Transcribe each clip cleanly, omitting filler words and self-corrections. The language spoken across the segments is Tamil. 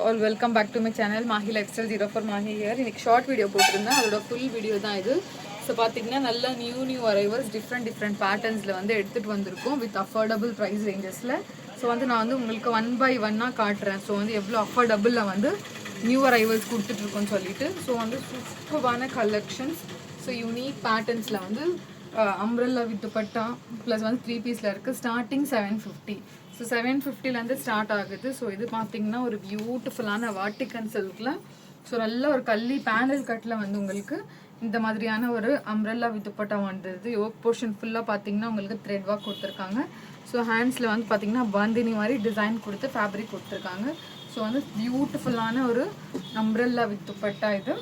All welcome back to my channel Mahi Lifestyle 04 Mahi here. இன்னைக்கு ஷார்ட் வீடியோ போட்டிருந்தேன். அதோட ஃபுல் வீடியோ தான் இது. ஸோ பார்த்தீங்கன்னா நல்ல நியூ அரைவல்ஸ் டிஃப்ரெண்ட் பேட்டர்ன்ஸில் வந்து எடுத்துகிட்டு வந்திருக்கோம் வித் அஃபோர்டபுள் ப்ரைஸ் ரேஞ்சஸில். ஸோ வந்து நான் வந்து உங்களுக்கு 1 by 1 காட்டுறேன். ஸோ வந்து எவ்வளோ அஃபோர்டபுளில் வந்து நியூ அரைவல்ஸ் கொடுத்துட்ருக்கோன்னு சொல்லிட்டு. ஸோ வந்து சூப்பரான கலெக்ஷன்ஸ். ஸோ யூனிக் பேட்டர்ன்ஸில் வந்து அம்ப்ரெல்லா வித் துப்பட்டா ப்ளஸ் வந்து 3 பீஸில் இருக்குது. ஸ்டார்டிங் 750. ஸோ 750லேருந்து ஸ்டார்ட் ஆகுது. ஸோ இது பார்த்தீங்கன்னா ஒரு பியூட்டிஃபுல்லான வாட்டிக்கன் சில்கில் ஸோ நல்ல ஒரு கள்ளி பேனல் கட்டில் வந்து உங்களுக்கு இந்த மாதிரியான ஒரு அம்ப்ரெல்லா வித் துப்பட்டா வந்துடுது. யோக் போர்ஷன் ஃபுல்லாக பார்த்தீங்கன்னா உங்களுக்கு த்ரெட் ஒர்க் கொடுத்துருக்காங்க. ஸோ ஹேண்ட்ஸில் வந்து பார்த்தீங்கன்னா பாந்தினி மாதிரி டிசைன் கொடுத்து ஃபேப்ரிக் கொடுத்துருக்காங்க. ஸோ வந்து பியூட்டிஃபுல்லான ஒரு அம்ப்ரெல்லா வித் துப்பட்டா இது.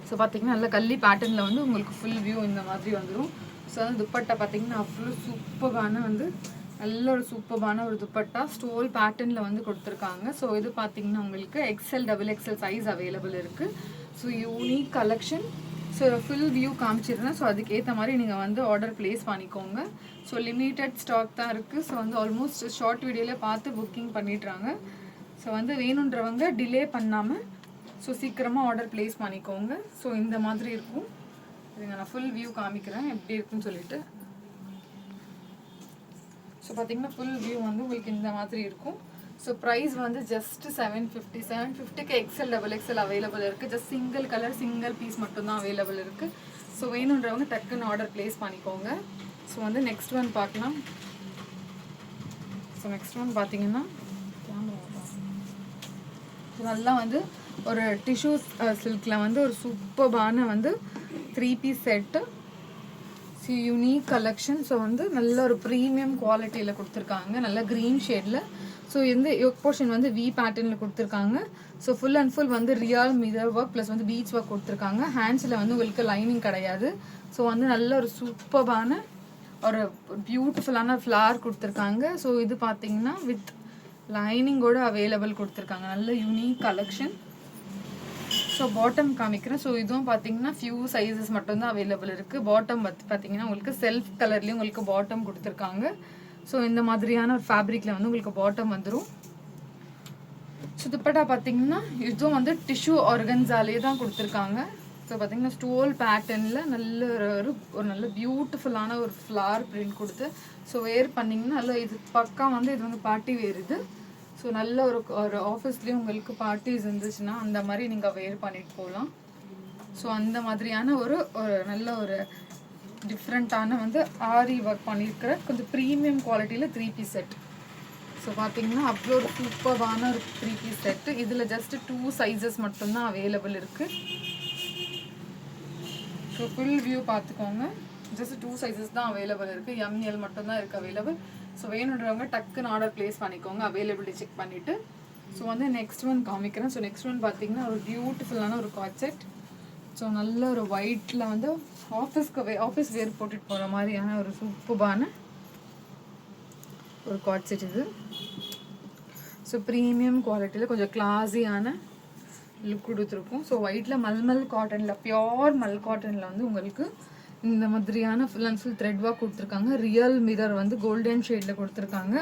ஸோ பார்த்தீங்கன்னா நல்ல கள்ளி பேட்டர்னில் வந்து உங்களுக்கு ஃபுல் வியூ இந்த மாதிரி வந்துடும். ஸோ வந்து துப்பட்டா பார்த்தீங்கன்னா அவ்வளோ சூப்பரான வந்து நல்ல ஒரு சூப்பரான ஒரு துப்பட்டா ஸ்டோல் பேட்டர்னில் வந்து கொடுத்துருக்காங்க. ஸோ இது பார்த்தீங்கன்னா உங்களுக்கு எக்ஸ்எல் XXL சைஸ் அவைலபிள் இருக்குது. So unique collection. So full view காமிச்சிருந்தேன். ஸோ அதுக்கேற்ற மாதிரி நீங்கள் வந்து ஆர்டர் ப்ளேஸ் பண்ணிக்கோங்க. ஸோ லிமிட்டட் ஸ்டாக் தான் இருக்குது. ஸோ வந்து ஆல்மோஸ்ட் ஷார்ட் வீடியோவில் பார்த்து புக்கிங் பண்ணிடுறாங்க. ஸோ வந்து வேணுன்றவங்க டிலே பண்ணாமல் ஸோ சீக்கிரமாக ஆர்டர் ப்ளேஸ் பண்ணிக்கோங்க. ஸோ இந்த மாதிரி இருக்கும். இதுங்க நான் ஃபுல் வியூ காமிக்கிறேன் எப்படி இருக்குன்னு சொல்லிட்டு. ஸோ பார்த்தீங்கன்னா ஃபுல் வியூ வந்து உங்களுக்கு இந்த மாதிரி இருக்கும். ஸோ ப்ரைஸ் வந்து ஜஸ்ட் 750. 750க்கு XL XXL அவைலபிள் இருக்குது. Just single colour single piece மட்டும்தான் அவைலபிள் இருக்குது. ஸோ வேணுன்றவங்க டக்குன்னு ஆர்டர் ப்ளேஸ் பண்ணிக்கோங்க. ஸோ வந்து நெக்ஸ்ட் ஒன் பார்க்கலாம். ஸோ நெக்ஸ்ட் ஒன் பார்த்தீங்கன்னா நல்லா வந்து ஒரு டிஷ்யூ சில்கில் வந்து ஒரு சூப்பரான வந்து 3 piece set. Unique collection. So வந்து நல்ல ஒரு ப்ரீமியம் குவாலிட்டியில் கொடுத்துருக்காங்க. நல்ல க்ரீன் ஷேடில். ஸோ இந்த யோக் போர்ஷன் வந்து வி பேட்டர்னில் கொடுத்துருக்காங்க. ஸோ ஃபுல் அண்ட் ஃபுல் வந்து ரியல் மிரர் ஒர்க் ப்ளஸ் வந்து பீச் ஒர்க் கொடுத்துருக்காங்க. ஹேண்ட்ஸில் வந்து உங்களுக்கு லைனிங் கிடையாது. ஸோ வந்து நல்ல ஒரு சூப்பரான ஒரு பியூட்டிஃபுல்லான ஃப்ளார் கொடுத்துருக்காங்க. ஸோ இது பார்த்தீங்கன்னா வித் லைனிங்கோடு அவைலபிள் கொடுத்துருக்காங்க. நல்ல யூனிக் கலெக்ஷன். ஸோ பாட்டம் காமிக்கிறேன். ஸோ இதுவும் பார்த்தீங்கன்னா ஃபியூ சைஸஸ் மட்டும்தான் அவைலபிள் இருக்குது. பாட்டம் பார்த்தீங்கன்னா உங்களுக்கு செல்ஃப் கலர்லேயும் உங்களுக்கு பாட்டம் கொடுத்துருக்காங்க. ஸோ இந்த மாதிரியான ஒரு ஃபேப்ரிக்கில் வந்து உங்களுக்கு பாட்டம் வந்துடும். ஸோ துப்பட்டா பார்த்தீங்கன்னா இதுவும் வந்து டிஷ்யூ ஆர்கன்ஸாலே தான் கொடுத்துருக்காங்க. ஸோ பார்த்தீங்கன்னா ஸ்டோல் பேட்டர்னில் நல்ல ஒரு நல்ல பியூட்டிஃபுல்லான ஒரு ஃப்ளார் பிரிண்ட் கொடுத்து ஸோ வேர் பண்ணிங்கன்னா நல்ல இது பக்கா வந்து இது வந்து பார்ட்டி வேர் இது. ஸோ நல்ல ஒரு ஆஃபீஸ்லேயும் உங்களுக்கு பார்ட்டிஸ் இருந்துச்சுன்னா அந்த மாதிரி நீங்கள் வேர் பண்ணிட்டு போகலாம். ஸோ அந்த மாதிரியான ஒரு நல்ல ஒரு டிஃப்ரெண்ட்டான வந்து ஆரி ஒர்க் பண்ணியிருக்கிற கொஞ்சம் ப்ரீமியம் குவாலிட்டியில் 3 பீஸ் செட். ஸோ பார்த்தீங்கன்னா அவ்வளோ ஒரு சூப்பரான ஒரு 3 பீஸ் செட்டு. இதில் ஜஸ்ட் 2 சைஸஸ் மட்டும்தான் அவைலபிள் இருக்குது. ஸோ ஃபுல் வியூ பார்த்துக்கோங்க. ஜஸ்ட் 2 சைஸஸ் தான் அவைலபிள் இருக்குது. ML மட்டும்தான் இருக்குது அவைலபிள். ஸோ வேணுன்றவங்க டக்குன்னு ஆர்டர் ப்ளேஸ் பண்ணிக்கோங்க. அவைலபிலிட்டி செக் பண்ணிவிட்டு. ஸோ வந்து நெக்ஸ்ட் ஒன் காமிக்கிறேன். ஸோ நெக்ஸ்ட் ஒன் பார்த்தீங்கன்னா ஒரு பியூட்டிஃபுல்லான ஒரு காட் செட். ஸோ நல்ல ஒரு ஒயிட்டில் வந்து ஆஃபீஸ் வேர் போட்டுட்டு போகிற மாதிரியான ஒரு சூப்பரான ஒரு காட் செட் இது. ஸோ ப்ரீமியம் குவாலிட்டியில் கொஞ்சம் கிளாஸியான லுக் கொடுத்துருக்கும். ஸோ ஒயிட்டில் மல்மல் காட்டனில் பியோர் மல் காட்டனில் வந்து உங்களுக்கு இந்த மாதிரியான full and full thread work கொடுத்துருக்காங்க. ரியல் மிரர் வந்து கோல்டன் ஷேடில் கொடுத்துருக்காங்க.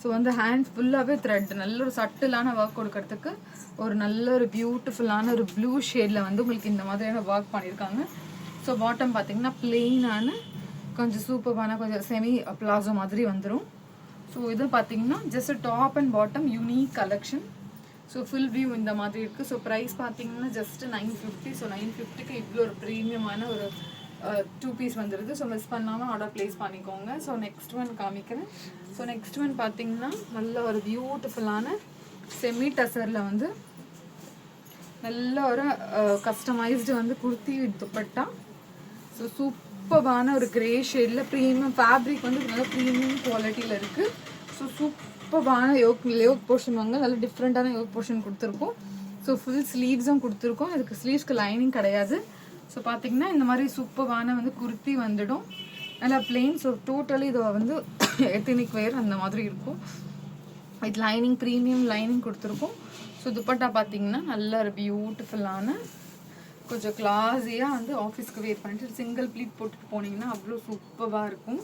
ஸோ வந்து ஹேண்ட்ஸ் ஃபுல்லாகவே த்ரெட் நல்ல ஒரு சட்டிலான ஒர்க் கொடுக்கறதுக்கு ஒரு நல்ல ஒரு பியூட்டிஃபுல்லான ஒரு ப்ளூ ஷேடில் வந்து உங்களுக்கு இந்த மாதிரியான ஒர்க் பண்ணியிருக்காங்க. ஸோ பாட்டம் பார்த்தீங்கன்னா பிளெயினான கொஞ்சம் சூப்பரான கொஞ்சம் செமி பிளாசோ மாதிரி வந்துடும். ஸோ இது பார்த்தீங்கன்னா just top and bottom unique collection. So full view இந்த மாதிரி இருக்குது. ஸோ ப்ரைஸ் பார்த்தீங்கன்னா ஜஸ்ட் 950. ஸோ 950க்கு இவ்வளோ ஒரு ப்ரீமியமான ஒரு 2 பீஸ் வந்துடுது. ஸோ மிஸ் பண்ணாமல் ஆர்டர் ப்ளேஸ் பண்ணிக்கோங்க. ஸோ நெக்ஸ்ட் ஒன் காமிக்கிறேன். ஸோ நெக்ஸ்ட் ஒன் பார்த்தீங்கன்னா நல்ல ஒரு பியூட்டிஃபுல்லான செமி டசரில் வந்து நல்ல ஒரு கஸ்டமைஸ்டு வந்து குர்த்தி வித் துப்பட்டா. ஸோ சூப்பரான ஒரு கிரே ஷேடில் ப்ரீமியம் ஃபேப்ரிக் வந்து நல்ல ப்ரீமியம் குவாலிட்டியில் இருக்குது. ஸோ சூப்பரான யோக் போர்ஷன் வாங்க நல்ல டிஃப்ரெண்ட்டான யோக் போர்ஷன் கொடுத்துருக்கோம். ஸோ ஃபுல் ஸ்லீவ்ஸும் கொடுத்துருக்கோம். இதுக்கு ஸ்லீவ்ஸ்க்கு லைனிங் கிடையாது. ஸோ பார்த்தீங்கன்னா இந்த மாதிரி சூப்பரான வந்து குர்த்தி வந்துடும். நல்லா பிளெயின். ஸோ டோட்டலி இது வந்து எத்தனிக் வேர் அந்த மாதிரி இருக்கும். இது லைனிங் ப்ரீமியம் லைனிங் கொடுத்துருக்கோம். ஸோ துப்பட்டா பார்த்தீங்கன்னா நல்ல ஒரு பியூட்டிஃபுல்லான கொஞ்சம் கிளாஸியாக வந்து ஆஃபீஸ்க்கு வேர் பண்ணிட்டு சிங்கிள் ப்ளீட் போட்டுட்டு போனீங்கன்னா அவ்வளோ சூப்பராக இருக்கும்.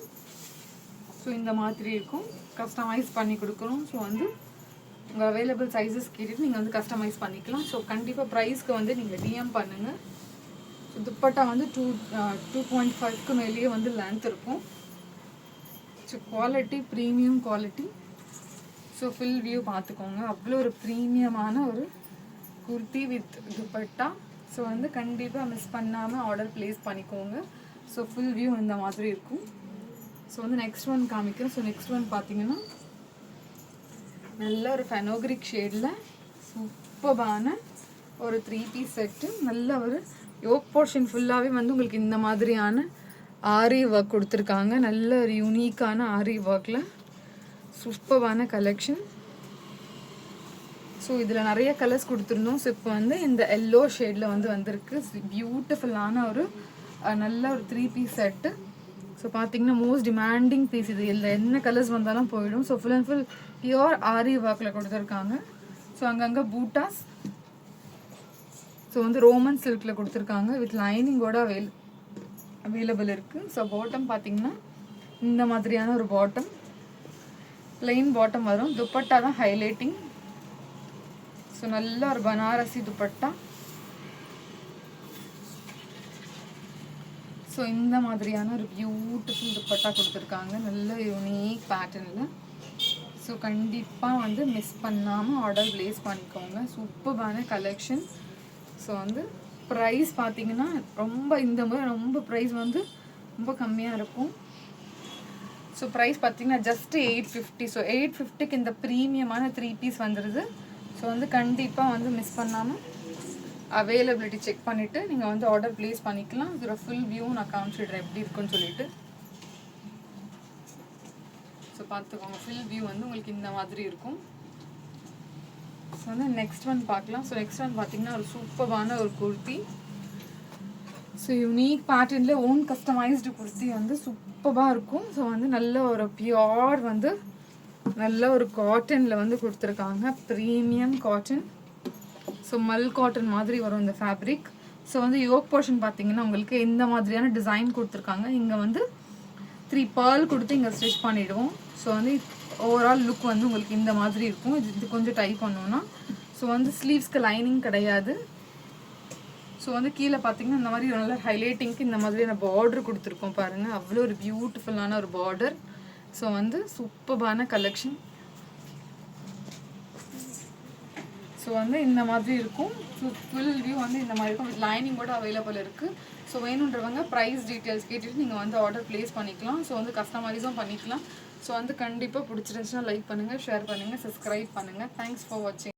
ஸோ இந்த மாதிரி இருக்கும். கஸ்டமைஸ் பண்ணி கொடுக்கணும். ஸோ வந்து உங்கள் அவைலபிள் சைஸஸ் கேட்டுட்டு நீங்கள் வந்து கஸ்டமைஸ் பண்ணிக்கலாம். ஸோ கண்டிப்பாக ப்ரைஸ்க்கு வந்து நீங்கள் டிஎம் பண்ணுங்கள். ஸோ துப்பட்டா வந்து 2.5க்கு மேலேயே வந்து லென்த் இருக்கும். So quality premium quality. So full view பார்த்துக்கோங்க. அவ்வளோ ஒரு ப்ரீமியமான ஒரு குர்த்தி வித் துப்பட்டா. ஸோ வந்து கண்டிப்பாக மிஸ் பண்ணாமல் ஆர்டர் ப்ளேஸ் பண்ணிக்கோங்க. ஸோ ஃபுல் வியூ இந்த மாதிரி இருக்கும். ஸோ வந்து நெக்ஸ்ட் ஒன் காமிக்கிறேன். ஸோ நெக்ஸ்ட் ஒன் பார்த்தீங்கன்னா நல்ல ஒரு ஃபெனோக்ரிக் ஷேடில் சூப்பரான ஒரு 3 பீஸ் செட்டு. நல்ல ஒரு யோக் போர்ஷன் ஃபுல்லாகவே வந்து உங்களுக்கு இந்த மாதிரியான ஆரி ஒர்க் கொடுத்துருக்காங்க. நல்ல ஒரு யூனிக்கான ஆரி ஒர்க்கில் சூப்பரான கலெக்ஷன். ஸோ இதில் நிறைய கலர்ஸ் கொடுத்துருந்தோம். ஸோ இப்போ வந்து இந்த எல்லோ ஷேடில் வந்து வந்திருக்கு. பியூட்டிஃபுல்லான ஒரு நல்ல ஒரு 3 பீஸ் செட்டு. ஸோ பார்த்தீங்கன்னா மோஸ்ட் டிமாண்டிங் பீஸ் இது. இதில் என்ன கலர்ஸ் வந்தாலும் போயிடும். So full and full pure aari ஒர்க்கில் கொடுத்துருக்காங்க. ஸோ அங்கங்கே பூட்டாஸ். ஸோ வந்து ரோமன் சில்கில் கொடுத்துருக்காங்க. வித் லைனிங்கோட அவைலபிள் இருக்குது. ஸோ பாட்டம் பார்த்தீங்கன்னா இந்த மாதிரியான ஒரு பாட்டம், பிளெயின் பாட்டம் வரும். துப்பட்டா தான் ஹைலைட்டிங். ஸோ நல்ல ஒரு பனாரசி துப்பட்டா. ஸோ இந்த மாதிரியான ஒரு பியூட்டிஃபுல் துப்பட்டா கொடுத்துருக்காங்க நல்ல யூனிக் பேட்டர்னில். ஸோ கண்டிப்பாக வந்து மிஸ் பண்ணாமல் ஆர்டர் ப்ளேஸ் பண்ணிக்கோங்க. சூப்பரான கலெக்ஷன். ஸோ வந்து ப்ரைஸ் பார்த்தீங்கன்னா ரொம்ப இந்த முறை ரொம்ப ப்ரைஸ் வந்து ரொம்ப கம்மியாக இருக்கும். ஸோ ப்ரைஸ் பார்த்தீங்கன்னா ஜஸ்ட் 850. ஸோ 850க்கு இந்த ப்ரீமியமான 3 பீஸ் வந்துடுது. ஸோ வந்து கண்டிப்பாக வந்து மிஸ் பண்ணாமல் அவைலபிலிட்டி செக் பண்ணிவிட்டு நீங்கள் வந்து ஆர்டர் ப்ளேஸ் பண்ணிக்கலாம். இதோட ஃபுல் வியூ நான் காமிச்சிடுறேன் எப்படி இருக்குன்னு சொல்லிட்டு. ஸோ பார்த்துக்கோங்க ஃபுல் வியூ வந்து உங்களுக்கு இந்த மாதிரி இருக்கும். ஸோ வந்து நெக்ஸ்ட் ஒன் பார்க்கலாம். ஸோ நெக்ஸ்ட் ஒன் பார்த்தீங்கன்னா ஒரு சூப்பரான ஒரு குர்த்தி. ஸோ யூனிக் பேட்டர்னில் ஓன் கஸ்டமைஸ்டு குர்த்தி வந்து சூப்பராக இருக்கும். ஸோ வந்து நல்ல ஒரு பியோர் வந்து நல்ல ஒரு காட்டனில் வந்து கொடுத்துருக்காங்க. Premium cotton. ஸோ மல் காட்டன் மாதிரி வரும் இந்த ஃபேப்ரிக். ஸோ வந்து யோக் போர்ஷன் பார்த்தீங்கன்னா உங்களுக்கு இந்த மாதிரியான டிசைன் கொடுத்துருக்காங்க. இங்கே வந்து 3 pearl கொடுத்து இங்கே ஸ்டிச் பண்ணிவிடுவோம். ஸோ வந்து ஓவரால் லுக் வந்து உங்களுக்கு இந்த மாதிரி இருக்கும். இது கொஞ்சம் டைப் பண்ணோன்னா. ஸோ வந்து ஸ்லீவ்ஸ்க்கு லைனிங் கிடையாது. ஸோ வந்து கீழே பார்த்தீங்கன்னா இந்த மாதிரி நல்ல ஹைலைட்டிங்க்கு இந்த மாதிரியான பார்டர் கொடுத்துருக்கோம் பாருங்கள். அவ்வளோ ஒரு பியூட்டிஃபுல்லான ஒரு பார்டர். ஸோ வந்து சூப்பரான கலெக்ஷன். ஸோ வந்து இந்த மாதிரி இருக்கும். ஃபுல் வியூ வந்து இந்த மாதிரி இருக்கும். வித் லைனிங்கோட அவைலபிள் இருக்குது. ஸோ வேணுன்றவங்க ப்ரைஸ் டீட்டெயில்ஸ் கேட்டுட்டு நீங்கள் வந்து ஆர்டர் ப்ளேஸ் பண்ணிக்கலாம். ஸோ வந்து கஸ்டமைஸும் பண்ணிக்கலாம். ஸோ வந்து கண்டிப்பாக பிடிச்சிருந்துச்சுன்னா லைக் பண்ணுங்கள், ஷேர் பண்ணுங்கள், சப்ஸ்கிரைப் பண்ணுங்கள். தேங்க்ஸ் ஃபார் வாட்சிங்.